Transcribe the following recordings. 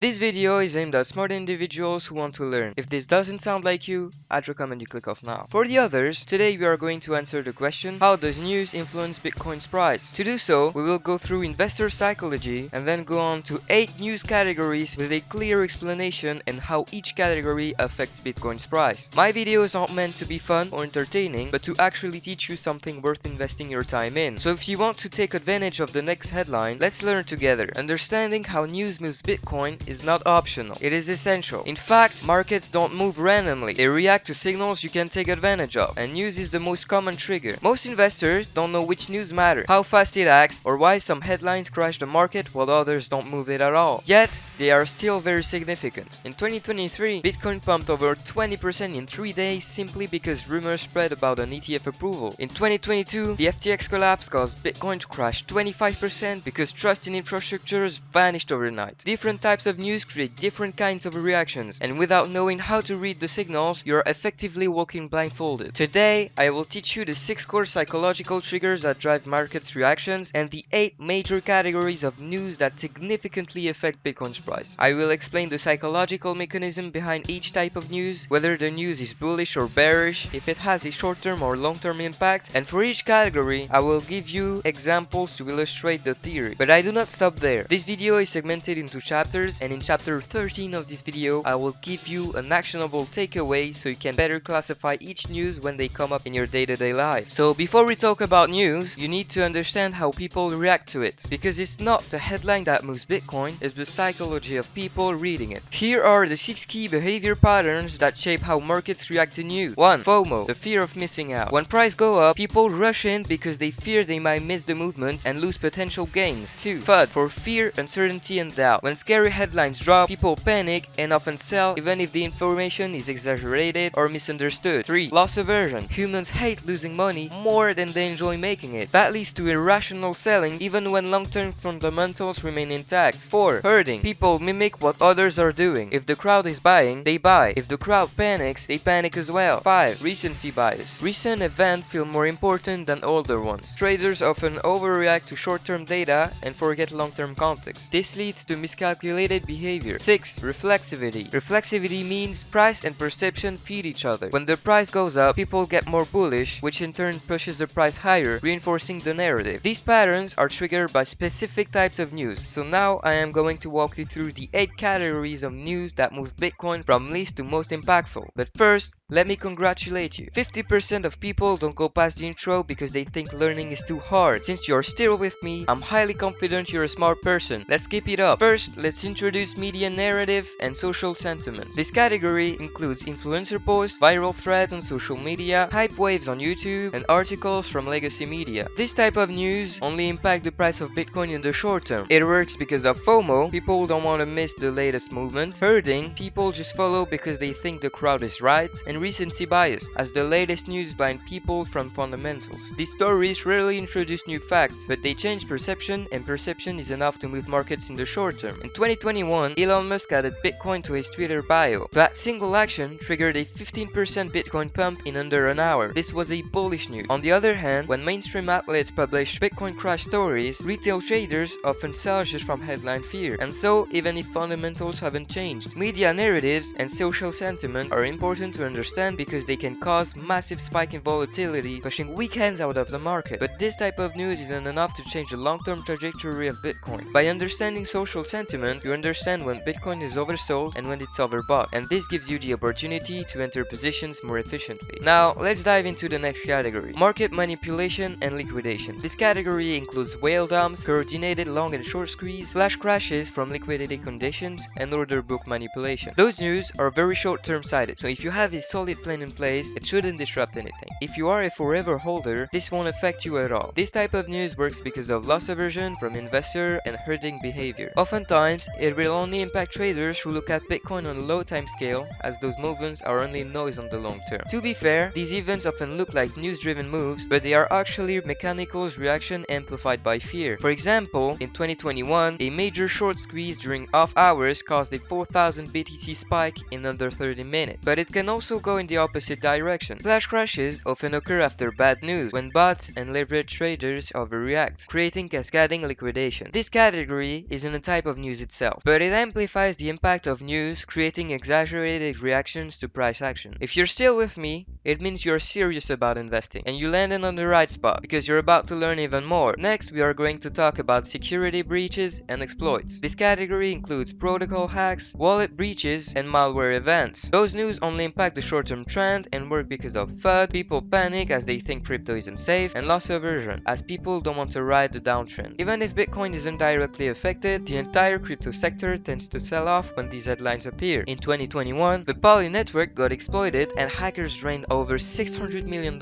This video is aimed at smart individuals who want to learn. If this doesn't sound like you, I'd recommend you click off now. For the others, today we are going to answer the question, how does news influence Bitcoin's price? To do so, we will go through investor psychology and then go on to 8 news categories with a clear explanation and how each category affects Bitcoin's price. My videos aren't meant to be fun or entertaining, but to actually teach you something worth investing your time in. So if you want to take advantage of the next headline, let's learn together. Understanding how news moves Bitcoin is not optional, it is essential. In fact, markets don't move randomly, they react to signals you can take advantage of, and news is the most common trigger. Most investors don't know which news matter, how fast it acts, or why some headlines crash the market while others don't move it at all. Yet, they are still very significant. In 2023, Bitcoin pumped over 20% in 3 days simply because rumors spread about an ETF approval. In 2022, the FTX collapse caused Bitcoin to crash 25% because trust in infrastructures vanished overnight. Different types of news create different kinds of reactions, and without knowing how to read the signals, you are effectively walking blindfolded. Today, I will teach you the 6 core psychological triggers that drive markets' reactions and the 8 major categories of news that significantly affect Bitcoin's price. I will explain the psychological mechanism behind each type of news, whether the news is bullish or bearish, if it has a short-term or long-term impact, and for each category, I will give you examples to illustrate the theory. But I do not stop there. This video is segmented into chapters, and in chapter 13 of this video, I will give you an actionable takeaway so you can better classify each news when they come up in your day-to-day life. So before we talk about news, you need to understand how people react to it, because it's not the headline that moves Bitcoin, it's the psychology of people reading it. Here are the 6 key behavior patterns that shape how markets react to news. 1. FOMO, the fear of missing out. When prices go up, people rush in because they fear they might miss the movement and lose potential gains. 2. FUD, for fear, uncertainty, and doubt. When scary headlines drop, people panic and often sell even if the information is exaggerated or misunderstood. 3. Loss aversion. Humans hate losing money more than they enjoy making it. That leads to irrational selling even when long-term fundamentals remain intact. 4. Herding. People mimic what others are doing. If the crowd is buying, they buy. If the crowd panics, they panic as well. 5. Recency bias. Recent events feel more important than older ones. Traders often overreact to short-term data and forget long-term context. This leads to miscalculated behavior. 6. Reflexivity. Reflexivity means price and perception feed each other. When the price goes up, people get more bullish, which in turn pushes the price higher, reinforcing the narrative. These patterns are triggered by specific types of news. So now I am going to walk you through the 8 categories of news that move Bitcoin from least to most impactful. But first, let me congratulate you. 50% of people don't go past the intro because they think learning is too hard. Since you're still with me, I'm highly confident you're a smart person. Let's keep it up. First, let's introduce media narrative and social sentiment. This category includes influencer posts, viral threads on social media, hype waves on YouTube, and articles from legacy media. This type of news only impact the price of Bitcoin in the short term. It works because of FOMO, people don't want to miss the latest movement. Herding, people just follow because they think the crowd is right. And recency bias, as the latest news blind people from fundamentals. These stories rarely introduce new facts, but they change perception, and perception is enough to move markets in the short term. In 2021, Elon Musk added Bitcoin to his Twitter bio. That single action triggered a 15% Bitcoin pump in under an hour. This was a bullish news. On the other hand, when mainstream outlets publish Bitcoin crash stories, retail traders often sell just from headline fear. And so, even if fundamentals haven't changed, media narratives and social sentiment are important to understand because they can cause massive spike in volatility, pushing weekends out of the market. But this type of news isn't enough to change the long-term trajectory of Bitcoin. By understanding social sentiment, you understand when Bitcoin is oversold and when it's overbought, and this gives you the opportunity to enter positions more efficiently. Now, let's dive into the next category: market manipulation and liquidation. This category includes whale dumps, coordinated long and short squeeze, flash crashes from liquidity conditions, and order book manipulation. Those news are very short-term sighted, so if you have a solid plan in place, it shouldn't disrupt anything. If you are a forever holder, this won't affect you at all. This type of news works because of loss aversion from investor and herding behavior. Oftentimes, it will only impact traders who look at Bitcoin on a low time scale, as those movements are only noise on the long term. To be fair, these events often look like news-driven moves, but they are actually mechanical reaction amplified by fear. For example, in 2021, a major short squeeze during off hours caused a 4,000 BTC spike in under 30 minutes. But it can also go in the opposite direction. Flash crashes often occur after bad news, when bots and leverage traders overreact, creating cascading liquidation. This category isn't a type of news itself, but it amplifies the impact of news, creating exaggerated reactions to price action. If you're still with me, it means you're serious about investing, and you landed on the right spot because you're about to learn even more. Next, we are going to talk about security breaches and exploits. This category includes protocol hacks, wallet breaches, and malware events. Those news only impact the short-term trend and work because of FUD, people panic as they think crypto isn't safe, and loss aversion as people don't want to ride the downtrend. Even if Bitcoin isn't directly affected, the entire crypto sector tends to sell off when these headlines appear. In 2021, the Poly network got exploited and hackers drained over $600 million.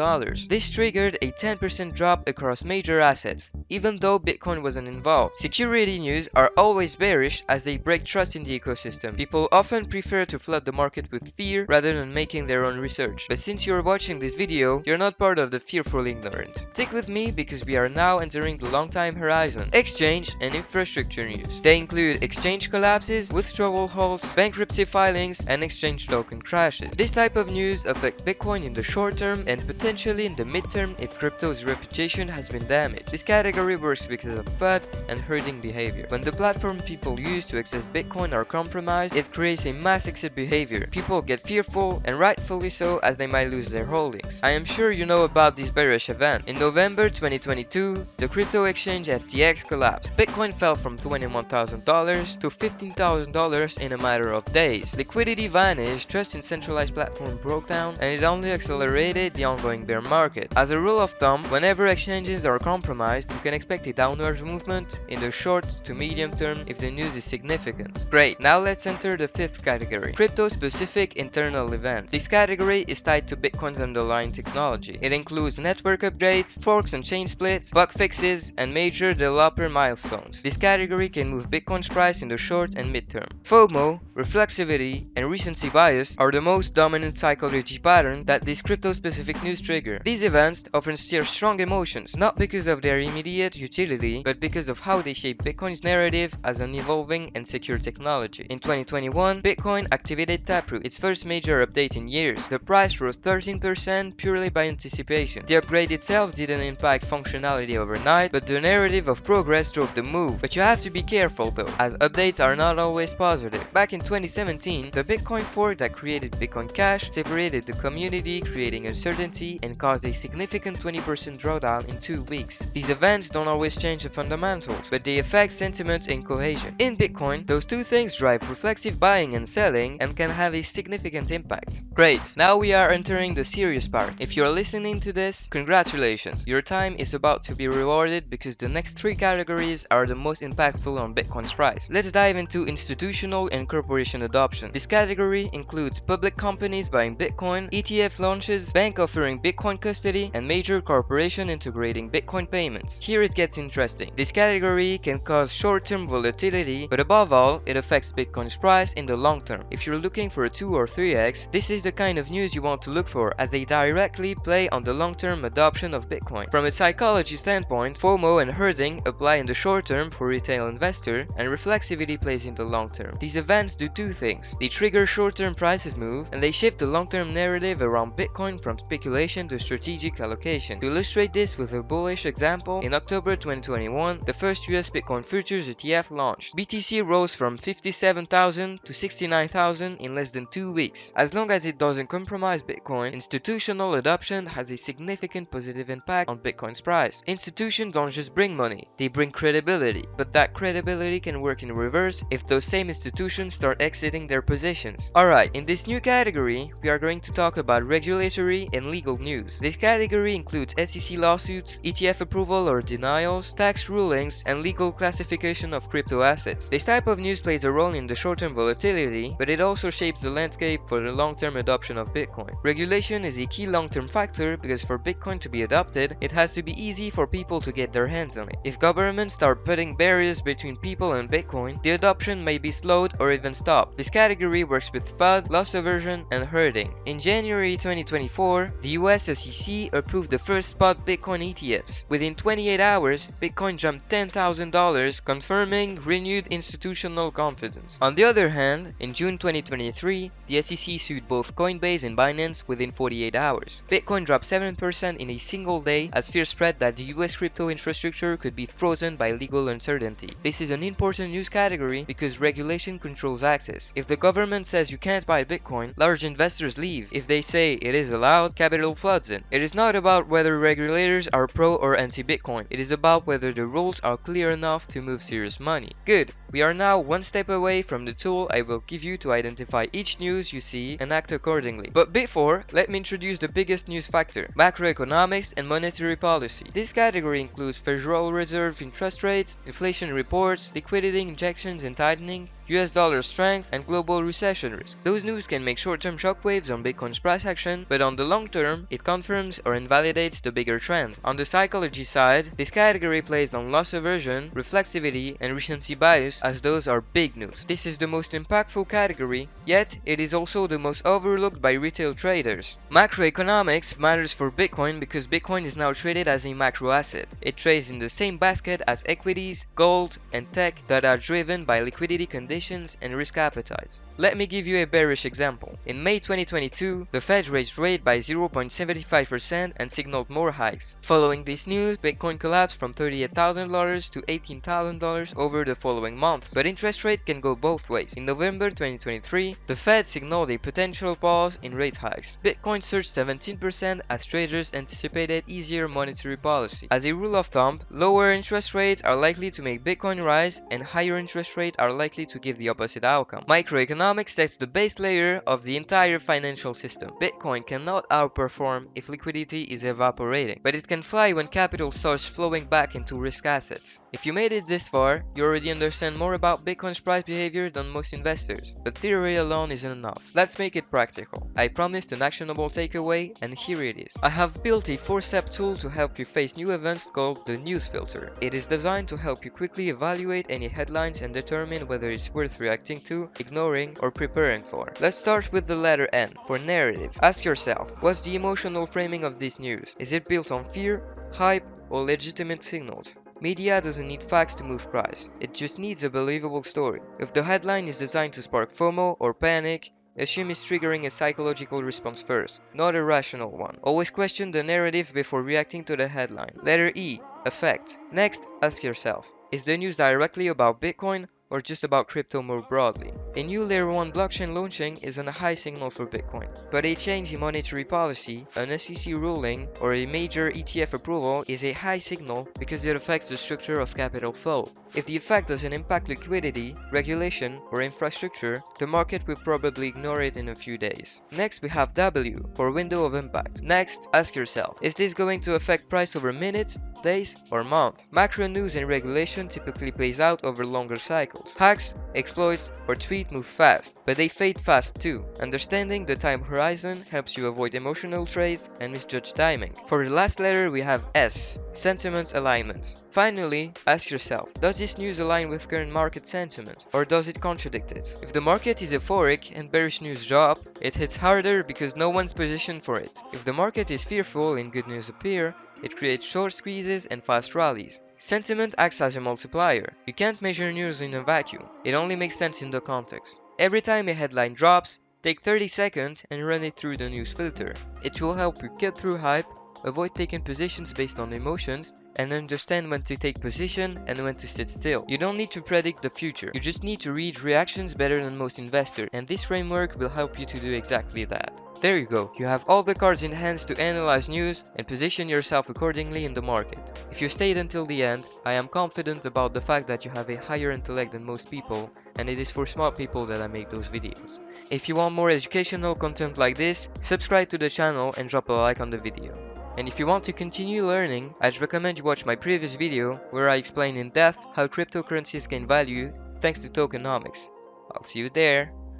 This triggered a 10% drop across major assets, even though Bitcoin wasn't involved. Security news are always bearish as they break trust in the ecosystem. People often prefer to flood the market with fear rather than making their own research. But since you're watching this video, you're not part of the fearful ignorant. Stick with me because we are now entering the long time horizon. Exchange and infrastructure news. They include exchange collapses, withdrawal halts, bankruptcy filings, and exchange token crashes. This type of news affects Bitcoin in the short term and potentially in the midterm if crypto's reputation has been damaged. This category works because of FUD and herding behavior. When the platform people use to access Bitcoin are compromised, it creates a mass exit behavior. People get fearful, and rightfully so, as they might lose their holdings. I am sure you know about this bearish event. In November 2022, the crypto exchange FTX collapsed. Bitcoin fell from $21,000 to $15,000 in a matter of days. Liquidity vanished, trust in centralized platform broke down, and it only accelerated the ongoing bear market. As a rule of thumb, whenever exchanges are compromised, you can expect a downward movement in the short to medium term if the news is significant. Great, now let's enter the fifth category, crypto-specific internal events. This category is tied to Bitcoin's underlying technology. It includes network updates, forks and chain splits, bug fixes, and major developer milestones. This category can move Bitcoin's price in the short and midterm. FOMO, reflexivity, and recency bias are the most dominant psychology pattern that this crypto-specific news trigger. These events often stir strong emotions, not because of their immediate utility, but because of how they shape Bitcoin's narrative as an evolving and secure technology. In 2021, Bitcoin activated Taproot, its first major update in years. The price rose 13% purely by anticipation. The upgrade itself didn't impact functionality overnight, but the narrative of progress drove the move. But you have to be careful though, as updates are not always positive. Back in 2017, the Bitcoin fork that created Bitcoin Cash separated the community, creating uncertainty and caused a significant 20% drawdown in 2 weeks. These events don't always change the fundamentals, but they affect sentiment and cohesion. In Bitcoin, those two things drive reflexive buying and selling and can have a significant impact. Great, now we are entering the serious part. If you're listening to this, congratulations. Your time is about to be rewarded because the next three categories are the most impactful on Bitcoin's price. Let's dive into institutional and corporation adoption. This category includes public companies buying Bitcoin, ETF launches, bank offering Bitcoin custody, and major corporation integrating Bitcoin payments. Here it gets interesting. This category can cause short-term volatility, but above all, it affects Bitcoin's price in the long term. If you're looking for a 2 or 3x, this is the kind of news you want to look for, as they directly play on the long-term adoption of Bitcoin. From a psychology standpoint, FOMO and herding apply in the short term for retail investor, and reflexivity plays in the long term. These events do two things. They trigger short-term prices move, and they shift the long-term narrative around Bitcoin from speculation to strategic allocation. To illustrate this with a bullish example, in October 2021, the first US Bitcoin futures ETF launched. BTC rose from 57,000 to 69,000 in less than 2 weeks. As long as it doesn't compromise Bitcoin, institutional adoption has a significant positive impact on Bitcoin's price. Institutions don't just bring money, they bring credibility, but that credibility can work in reverse if those same institutions start exiting their positions. Alright, in this new category, we are going to talk about regulatory and legal news. This category includes SEC lawsuits, ETF approval or denials, tax rulings, and legal classification of crypto assets. This type of news plays a role in the short-term volatility, but it also shapes the landscape for the long-term adoption of Bitcoin. Regulation is a key long-term factor because for Bitcoin to be adopted, it has to be easy for people to get their hands on it. If governments start putting barriers between people and Bitcoin, the adoption may be slowed or even stop. This category works with FUD, loss aversion, and herding. In January 2024, the US SEC approved the first spot Bitcoin ETFs. Within 28 hours, Bitcoin jumped $10,000, confirming renewed institutional confidence. On the other hand, in June 2023, the SEC sued both Coinbase and Binance within 48 hours. Bitcoin dropped 7% in a single day as fear spread that the US crypto infrastructure could be frozen by legal uncertainty. This is an important news category because regulation controls access. If the government says you can't buy Bitcoin, large investors leave. If they say it is allowed, capital floods in. It is not about whether regulators are pro or anti-Bitcoin. It is about whether the rules are clear enough to move serious money. Good. We are now one step away from the tool I will give you to identify each news you see and act accordingly. But before, let me introduce the biggest news factor: macroeconomics and monetary policy. This category includes Federal Reserve interest rates, inflation reports, liquidity injections and tightening, US dollar strength, and global recession risk. Those news can make short-term shockwaves on Bitcoin's price action, but on the long term, it confirms or invalidates the bigger trend. On the psychology side, this category plays on loss aversion, reflexivity, and recency bias, as those are big news. This is the most impactful category, yet it is also the most overlooked by retail traders. Macroeconomics matters for Bitcoin because Bitcoin is now traded as a macro asset. It trades in the same basket as equities, gold, and tech that are driven by liquidity conditions and risk appetites. Let me give you a bearish example. In May 2022, the Fed raised rate by 0.75% and signaled more hikes. Following this news, Bitcoin collapsed from $38,000 to $18,000 over the following months, but interest rate can go both ways. In November 2023, the Fed signaled a potential pause in rate hikes. Bitcoin surged 17% as traders anticipated easier monetary policy. As a rule of thumb, lower interest rates are likely to make Bitcoin rise, and higher interest rates are likely to give the opposite outcome. Microeconomics sets the base layer of the entire financial system. Bitcoin cannot outperform if liquidity is evaporating, but it can fly when capital starts flowing back into risk assets. If you made it this far, you already understand more about Bitcoin's price behavior than most investors, but theory alone isn't enough. Let's make it practical. I promised an actionable takeaway, and here it is. I have built a 4-step tool to help you face new events called the News Filter. It is designed to help you quickly evaluate any headlines and determine whether it's worth reacting to, ignoring, or preparing for. Let's start with the letter N, for narrative. Ask yourself, what's the emotional framing of this news? Is it built on fear, hype, or legitimate signals? Media doesn't need facts to move price, it just needs a believable story. If the headline is designed to spark FOMO or panic, assume it's triggering a psychological response first, not a rational one. Always question the narrative before reacting to the headline. Letter E, effect. Next, ask yourself, is the news directly about Bitcoin or just about crypto more broadly? A new layer 1 blockchain launching is a high signal for Bitcoin, but a change in monetary policy, an SEC ruling, or a major ETF approval is a high signal because it affects the structure of capital flow. If the effect doesn't impact liquidity, regulation, or infrastructure, the market will probably ignore it in a few days. Next, we have W, for window of impact. Next, ask yourself, is this going to affect price over minutes, days, or months? Macro news and regulation typically plays out over longer cycles. Hacks, exploits, or tweets move fast, but they fade fast too. Understanding the time horizon helps you avoid emotional trades and misjudge timing. For the last letter, we have S, sentiment alignment. Finally, ask yourself, does this news align with current market sentiment, or does it contradict it? If the market is euphoric and bearish news drop, it hits harder because no one's positioned for it. If the market is fearful and good news appear, it creates short squeezes and fast rallies. Sentiment acts as a multiplier. You can't measure news in a vacuum. It only makes sense in the context. Every time a headline drops, take 30 seconds and run it through the news filter. It will help you cut through hype, avoid taking positions based on emotions, and understand when to take position and when to sit still. You don't need to predict the future. You just need to read reactions better than most investors, and this framework will help you to do exactly that. There you go. You have all the cards in hands to analyze news and position yourself accordingly in the market. If you stayed until the end, I am confident about the fact that you have a higher intellect than most people, and it is for smart people that I make those videos. If you want more educational content like this, subscribe to the channel and drop a like on the video. And if you want to continue learning, I'd recommend you watch my previous video where I explain in depth how cryptocurrencies gain value thanks to tokenomics. I'll see you there.